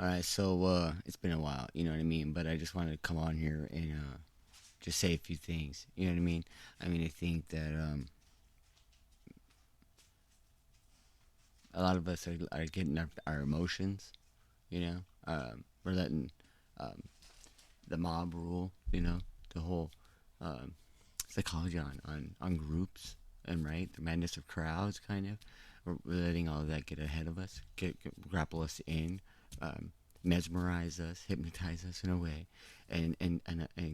All right, so it's been a while, you know what I mean? But I just wanted to come on here and just say a few things, you know what I mean? I think that a lot of us are getting our emotions, you know? We're letting um, the mob rule, the whole um, psychology on groups and right, the madness of crowds, kind of. We're letting all of that get ahead of us, grapple us in, um, mesmerize us, hypnotize us in a way, and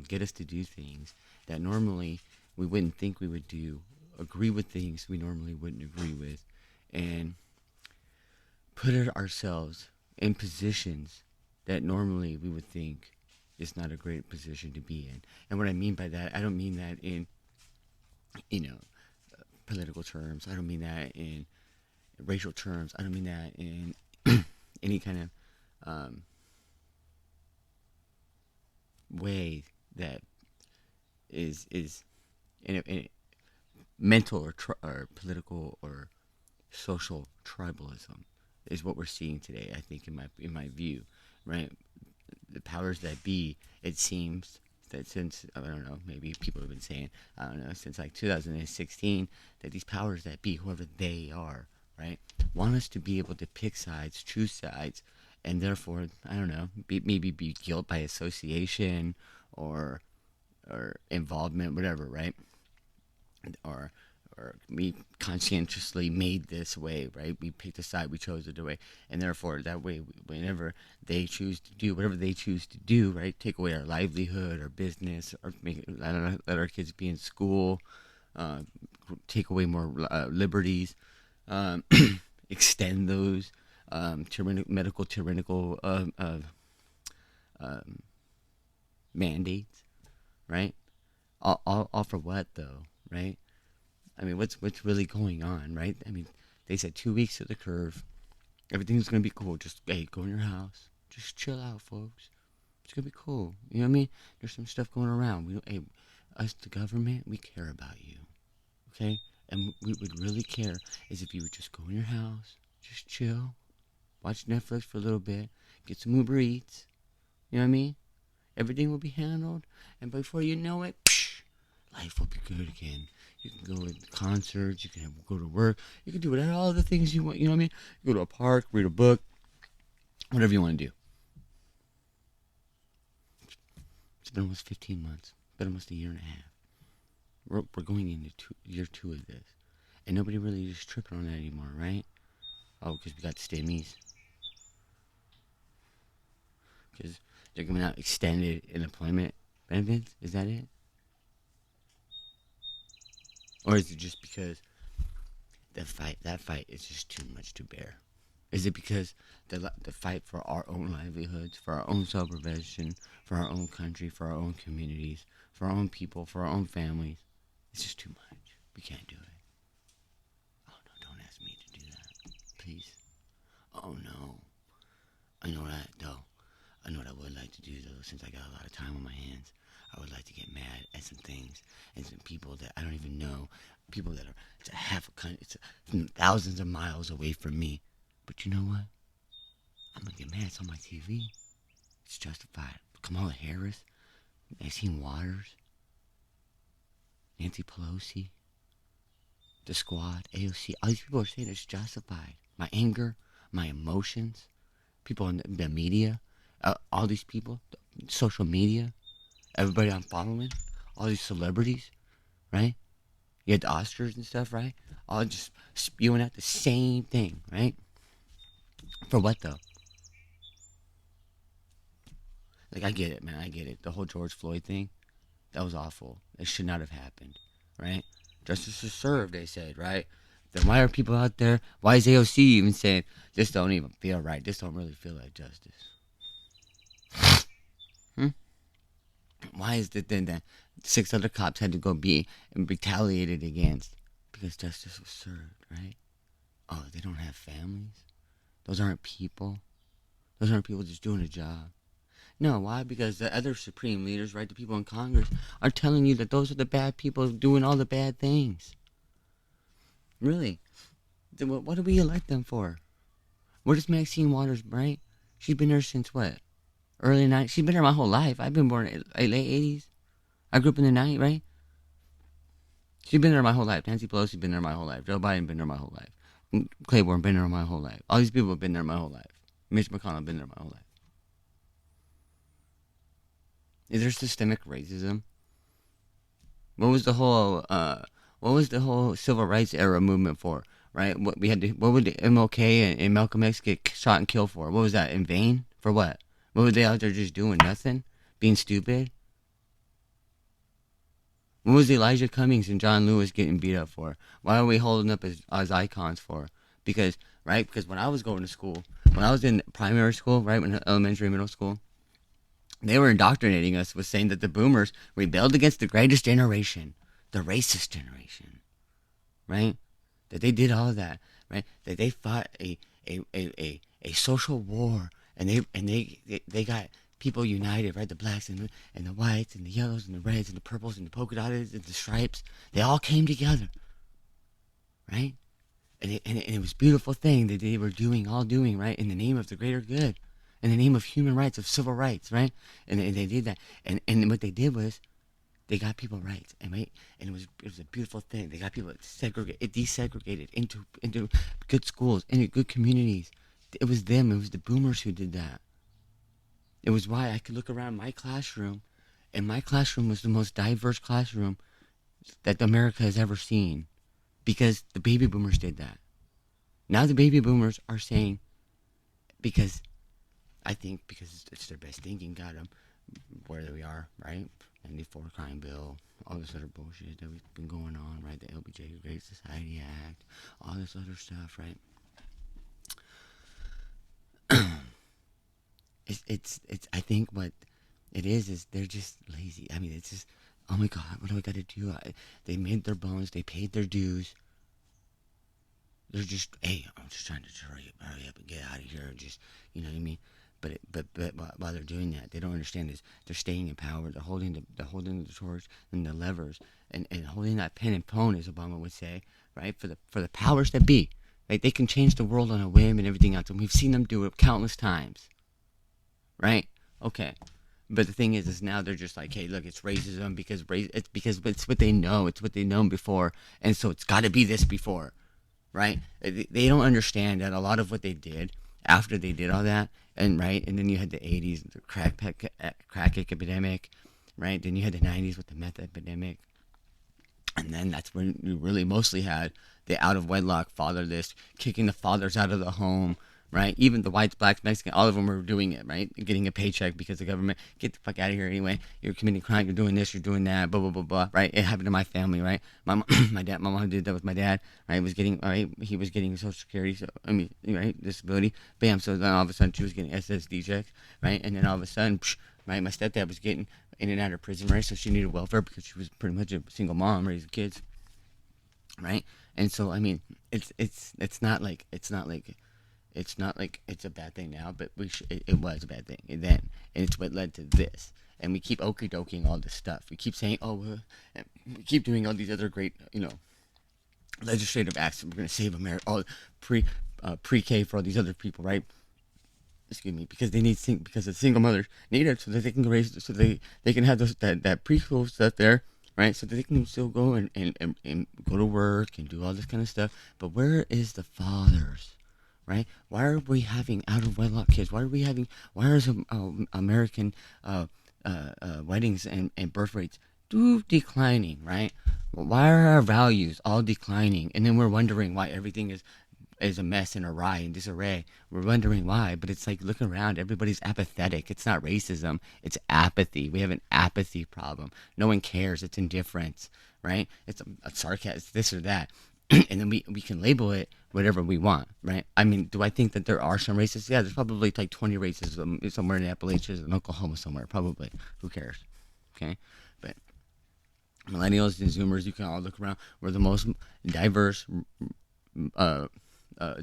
get us to do things that normally we wouldn't think we would do, agree with things we normally wouldn't agree with, and put ourselves in positions that normally we would think is not a great position to be in. And what I mean by that, I don't mean that in, you know, political terms. I don't mean that in racial terms. I don't mean that in any kind of way that is in a mental or political or social tribalism is what we're seeing today. I think in my view, right? The powers that be, it seems that since I don't know, maybe people have been saying I don't know since like 2016 that these powers that be, whoever they are, right, want us to be able to pick sides, choose sides, and therefore I don't know, maybe be guilt by association or involvement, whatever, right? Or we conscientiously made this way, right? We picked a side, we chose it way, and therefore that way, whenever they choose to do whatever they choose to do, right? Take away our livelihood, our business, or make I don't know, let our kids be in school, uh, take away more liberties, um, extend those medical tyrannical um, mandates, right? All for what though, right? I mean, what's really going on, right? I mean, they said 2 weeks to the curve. Everything's gonna be cool. Just hey, go in your house. Just chill out, folks. It's gonna be cool. You know what I mean? There's some stuff going around. Hey, us, the government, we care about you, okay? And we would really care is if you would just go in your house, just chill, watch Netflix for a little bit, get some Uber Eats. You know what I mean? Everything will be handled, and before you know it, life will be good again. You can go to concerts, you can go to work, you can do whatever, all the things you want. You know what I mean? You go to a park, read a book, whatever you want to do. It's been almost 15 months, been almost a year and a half. We're going into year two of this, and nobody really is tripping on that anymore, right? Oh, because we got stimmies, because they're giving out extended unemployment benefits. Is that it? Or is it just because that fight is just too much to bear? Is it because the fight for our own livelihoods, for our own self-preservation, for our own country, for our own communities, for our own people, for our own families? It's just too much. We can't do it. Oh no, don't ask me to do that, please. Oh no, I know that though. I know what I would like to do though, since I got a lot of time on my hands. I would like to get mad at some things and some people that I don't even know, people that are it's a half a country, thousands of miles away from me. But you know what? I'm gonna get mad. It's on my TV. It's justified. Kamala Harris, Maxine Waters, Nancy Pelosi, the squad, AOC. All these people are saying it's justified. My anger, my emotions, people in the media, all these people, social media, everybody I'm following, all these celebrities, right? You had the Oscars and stuff, right? All just spewing out the same thing, right? For what though? Like I get it, man. I get it. The whole George Floyd thing, that was awful. It should not have happened, right? Justice is served, they said, right? Then why are people out there? Why is AOC even saying this don't even feel right? This don't really feel like justice. Hmm? Why is it then that 6 other cops had to go be retaliated against because justice was served, right? Oh, they don't have families. Those aren't people. Those aren't people just doing a job. No, why? Because the other supreme leaders, right, the people in Congress, are telling you that those are the bad people doing all the bad things. Really? Then what do we elect them for? Where does Maxine Waters, right? She's been there since what? Early 90s. She's been there my whole life. I've been born in late 80s. I grew up in the 90s, right? She's been there my whole life. Nancy Pelosi's been there my whole life. Joe Biden been there my whole life. Claiborne been there my whole life. All these people have been there my whole life. Mitch McConnell been there my whole life. Is there systemic racism? What was the whole civil rights era movement for? Right? What would the MLK and Malcolm X get shot and killed for? What was that? In vain? For what? What were they out there just doing? Nothing? Being stupid? What was Elijah Cummings and John Lewis getting beat up for? Why are we holding up as icons for? Because when I was going to school, when I was in primary school, right, when elementary, middle school, they were indoctrinating us with saying that the boomers rebelled against the greatest generation, the racist generation, right? That they did all of that, right? That they fought a social war, and they got people united, right? The blacks and the whites and the yellows and the reds and the purples and the polka dots and the stripes. They all came together, right? And it was a beautiful thing that they were all doing, right? In the name of the greater good, in the name of human rights, of civil rights, right? And they did that. And what they did was they got people rights, and right? And it was a beautiful thing. They got people desegregated into good schools, into good communities. It was them. It was the boomers who did that. It was why I could look around my classroom, and my classroom was the most diverse classroom that America has ever seen, because the baby boomers did that. Now the baby boomers are saying, because it's their best thinking got them where we are, right? 94 crime bill, all this other bullshit that we've been going on, right? The LBJ Great Society Act, all this other stuff, right? It's I think what it is they're just lazy. I mean, it's just, oh my God, what do I got to do? They made their bones, they paid their dues. They're just, hey, I'm just trying to hurry up and get out of here, and just, you know what I mean? But while they're doing that, they don't understand is they're staying in power. They're holding the torch and the levers, and holding that pen and phone, as Obama would say, right? For the powers that be, right? They can change the world on a whim and everything else, and we've seen them do it countless times, right? Okay, but the thing is now they're just like, hey, look, it's racism because it's what they know. It's what they've known before, and so it's got to be this before, right? They don't understand that a lot of what they did after they did all that, and then you had the 80s, the crack epidemic, right? Then you had the 90s with the meth epidemic, and then that's when you really mostly had the out of wedlock fatherless, kicking the fathers out of the home, right? Even the whites, blacks, Mexicans, all of them were doing it, right? Getting a paycheck because the government, get the fuck out of here anyway. You're committing crime, you're doing this, you're doing that, blah, blah, blah, blah, right? It happened to my family, right? My mom did that with my dad, right? He was getting Social Security, so, right? Disability, bam. So then all of a sudden she was getting SSD checks, right? And then all of a sudden, right? My stepdad was getting in and out of prison, right? So she needed welfare because she was pretty much a single mom raising kids, right? And so, I mean, it's not like it's a bad thing now, but it was a bad thing then, and it's what led to this. And we keep okey-doking all this stuff. We keep saying, and we keep doing all these other great, legislative acts. We're going to save America, all pre-K for all these other people, right? Excuse me, because because the single mothers need it so that they can raise, so they can have that preschool stuff there, right? So that they can still go and go to work and do all this kind of stuff. But where is the fathers? Right? Why are we having out of wedlock kids? Why is American weddings and birth rates declining? Right? Why are our values all declining? And then we're wondering why everything is a mess and awry and disarray. We're wondering why, but it's like, look around, everybody's apathetic. It's not racism, it's apathy. We have an apathy problem. No one cares. It's indifference, right? It's a sarcasm, it's this or that. And then we can label it whatever we want, right? I mean, do I think that there are some races? Yeah, there's probably like 20 races somewhere in the Appalachians and Oklahoma somewhere, probably. Who cares? Okay? But millennials and Zoomers, you can all look around. We're the most diverse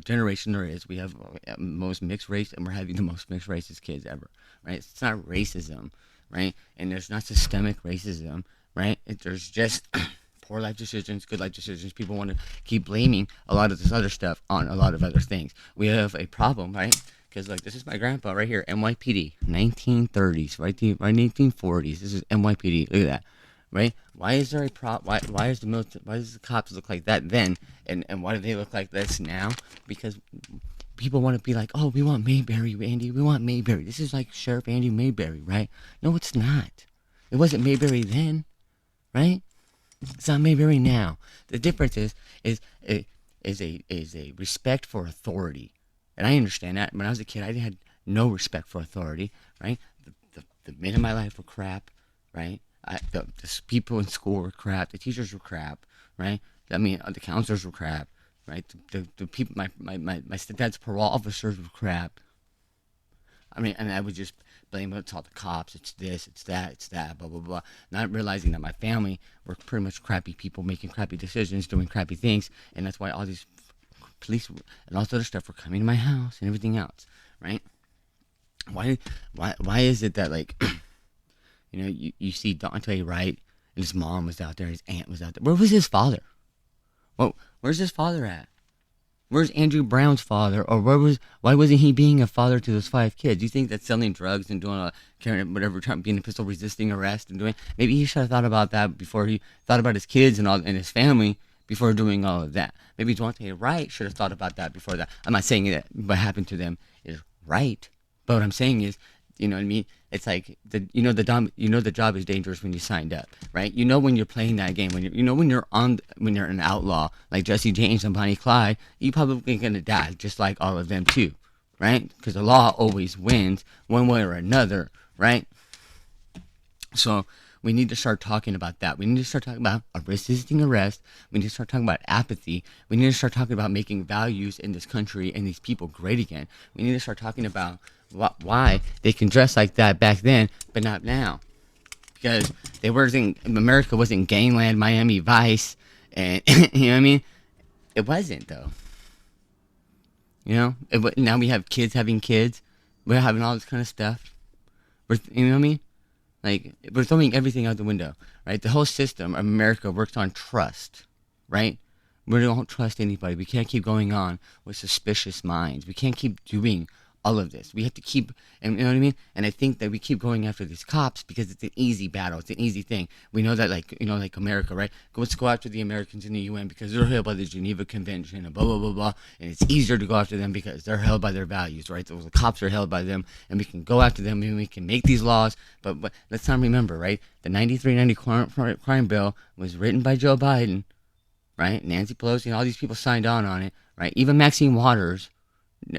generation there is. We have most mixed race, and we're having the most mixed races kids ever, right? It's not racism, right? And there's not systemic racism, right? There's just poor life decisions, good life decisions. People want to keep blaming a lot of this other stuff on a lot of other things. We have a problem, right? Because, like, this is my grandpa right here, NYPD, 1930s, right 1940s. This is NYPD. Look at that, right? Why is there a Why is why does the cops look like that then, and why do they look like this now? Because people want to be like, oh, we want Mayberry, Andy. We want Mayberry. This is like Sheriff Andy Mayberry, right? No, it's not. It wasn't Mayberry then, right? It's not Mayberry now. The difference is a respect for authority, and I understand that. When I was a kid, I had no respect for authority, right? The men in my life were crap, right? The people in school were crap. The teachers were crap, right? I mean, the counselors were crap, right? The people, my stepdad's parole officers were crap. I mean, and I would just blame it all the cops. It's this, it's that, blah, blah, blah. Not realizing that my family were pretty much crappy people making crappy decisions, doing crappy things. And that's why all these police and all this other stuff were coming to my house and everything else, right? Why is it that, like, you see Dante, right? And his mom was out there, his aunt was out there. Where was his father? Well, where's his father at? Where's Andrew Brown's father? Or why wasn't he being a father to those 5 kids? Do you think that selling drugs and doing carrying whatever, being a pistol resisting arrest and doing, maybe he should have thought about that before he thought about his kids and his family before doing all of that. Maybe Devontae Wright should have thought about that before that. I'm not saying that what happened to them is right, but what I'm saying is, you know what I mean? It's like the job is dangerous when you signed up, right? You know when you're playing that game, when you're an outlaw like Jesse James and Bonnie Clyde, you probably gonna die just like all of them too, right? Because the law always wins one way or another, right? So we need to start talking about that. We need to start talking about resisting arrest. We need to start talking about apathy. We need to start talking about making values in this country and these people great again. We need to start talking about why they can dress like that back then, but not now. Because America wasn't gangland, Miami Vice, and you know what I mean? It wasn't, though. Now we have kids having kids. We're having all this kind of stuff. You know what I mean? Like, we're throwing everything out the window, right? The whole system of America works on trust, right? We don't trust anybody. We can't keep going on with suspicious minds. We can't keep doing all of this. We have to keep, and you know what I mean? And I think that we keep going after these cops because it's an easy battle. It's an easy thing. We know that, like America, right? Let's go after the Americans in the UN because they're held by the Geneva Convention and blah, blah, blah, blah. And it's easier to go after them because they're held by their values, right? The cops are held by them, and we can go after them and we can make these laws. But let's not remember, right? The 9390 crime bill was written by Joe Biden, right? Nancy Pelosi and all these people signed on it, right? Even Maxine Waters,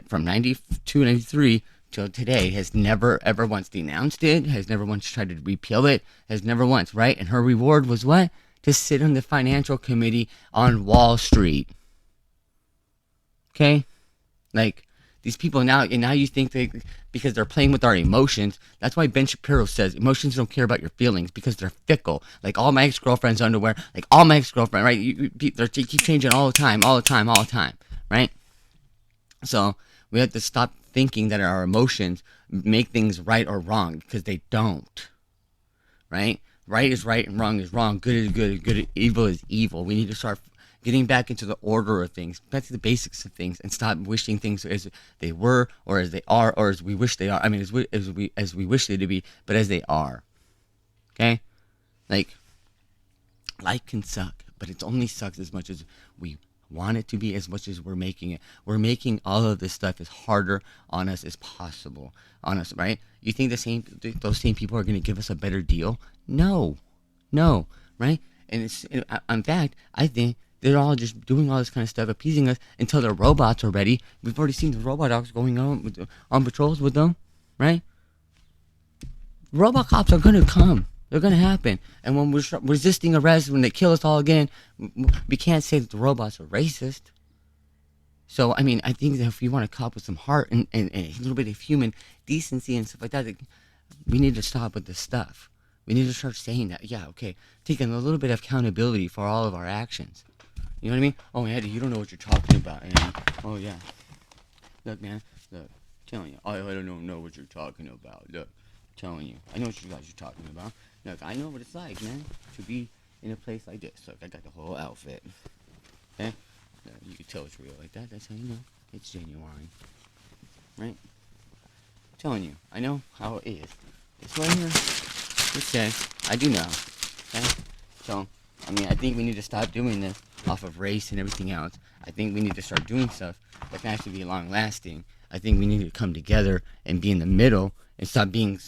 from 92, 93 till today, has never ever once denounced it, has never once tried to repeal it, has never once, right? And her reward was what? To sit on the financial committee on Wall Street. Okay? Like, these people now, and now you think because they're playing with our emotions. That's why Ben Shapiro says emotions don't care about your feelings because they're fickle. Like all my ex-girlfriend's underwear, right? They keep changing all the time, right? So we have to stop thinking that our emotions make things right or wrong because they don't, right? Right is right and wrong is wrong. Good is good, evil is evil. We need to start getting back into the order of things, back to the basics of things, and stop wishing things as they were or as they are or as we wish they are. I mean, as we wish they to be, but as they are. Okay? Like, life can suck, but it only sucks as much as we want it to be, as much as we're making it. We're making all of this stuff as harder on us as possible on us, right? You think those same people are going to give us a better deal? No, right? And in fact, I think they're all just doing all this kind of stuff, appeasing us until their robots are ready. We've already seen the robot dogs going on patrols with them, right? Robot cops are going to come. They're going to happen. And when we're resisting arrest, when they kill us all again, we can't say that the robots are racist. So, I mean, I think that if you want to cop with some heart and a little bit of human decency and stuff like that, we need to stop with this stuff. We need to start saying that, yeah, okay, taking a little bit of accountability for all of our actions. You know what I mean? Oh, Eddie, you don't know what you're talking about, Eddie. Oh, yeah. Look, man, look, I'm telling you, I don't know what you're talking about. Look, I'm telling you, I know what you guys are talking about. Look, I know what it's like, man, to be in a place like this. Look, I got the whole outfit. Okay? You can tell it's real like that. That's how you know it's genuine. Right? telling you, I know how it is. This right here, okay, I do know. Okay, so I think we need to stop doing this off of race and everything else. I think we need to start doing stuff that can actually be long lasting. I think we need to come together and be in the middle and stop being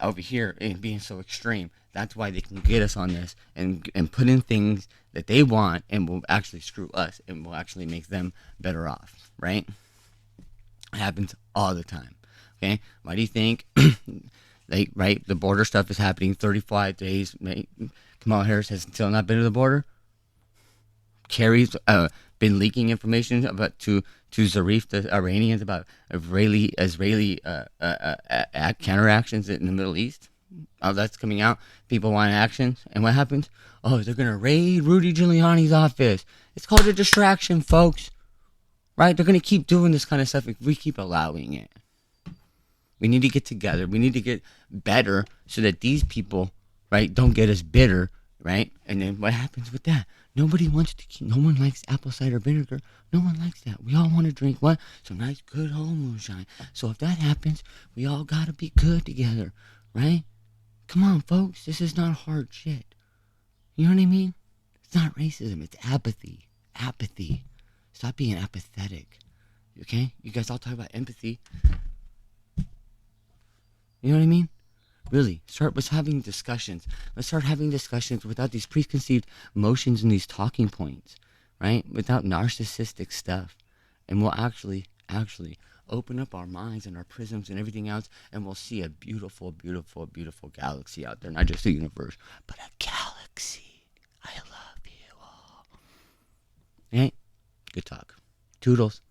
over here and being so extreme. That's why they can get us on this and put in things that they want and will actually screw us and will actually make them better off, right? It happens all the time. Okay, why do you think right, the border stuff is happening 35 days, right? Kamala Harris has still not been to the border. Kerry's been leaking information about to Zarif, the Iranians, about Israeli counteractions in the Middle East. Oh, that's coming out. People want actions, and what happens? Oh, they're gonna raid Rudy Giuliani's office. It's called a distraction, folks. Right? They're gonna keep doing this kind of stuff if we keep allowing it. We need to get together. We need to get better so that these people, right, don't get us bitter, right? And then what happens with that? Nobody wants to keep, no one likes apple cider vinegar. No one likes that. We all want to drink what? Some nice, good home moonshine. So if that happens, we all got to be good together, right? Come on, folks. This is not hard shit. You know what I mean? It's not racism. It's apathy. Apathy. Stop being apathetic. Okay? You guys all talk about empathy. You know what I mean? Really, let's having discussions. Let's start having discussions without these preconceived notions and these talking points, right? Without narcissistic stuff. And we'll actually open up our minds and our prisms and everything else, and we'll see a beautiful, beautiful, beautiful galaxy out there. Not just a universe, but a galaxy. I love you all. Right? Good talk. Toodles.